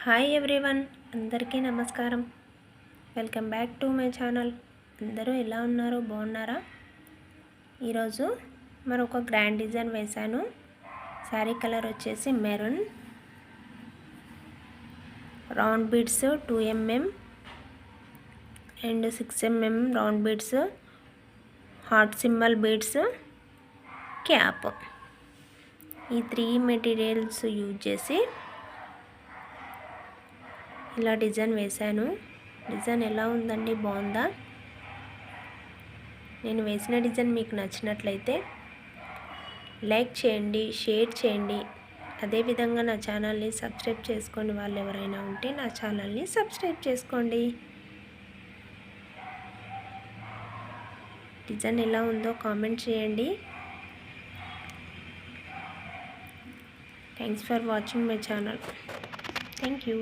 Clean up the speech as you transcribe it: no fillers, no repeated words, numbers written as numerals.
Hi everyone, అందరికీ నమస్కారం. Welcome back to my channel. అందరూ ఎలా ఉన్నారో బాగున్నారా? ఈరోజు మరొక గ్రాండ్ డిజైన్ వేశాను. శారీ కలర్ వచ్చేసి maroon, round beads 2 mm and 6 mm round beads, heart symbol beads, cap, ఈ 3 మెటీరియల్స్ యూజ్ చేసి ఇలా డిజైన్ వేశాను. డిజైన్ ఎలా ఉందండి, బాగుందా? నేను వేసిన డిజైన్ మీకు నచ్చినట్లయితే లైక్ చేయండి, షేర్ చేయండి. అదేవిధంగా నా ఛానల్ని సబ్స్క్రైబ్ చేసుకొని వాళ్ళు ఎవరైనా ఉంటే నా ఛానల్ని సబ్స్క్రైబ్ చేసుకోండి. డిజైన్ ఎలా ఉందో కామెంట్ చేయండి. Thanks for watching my channel. Thank you.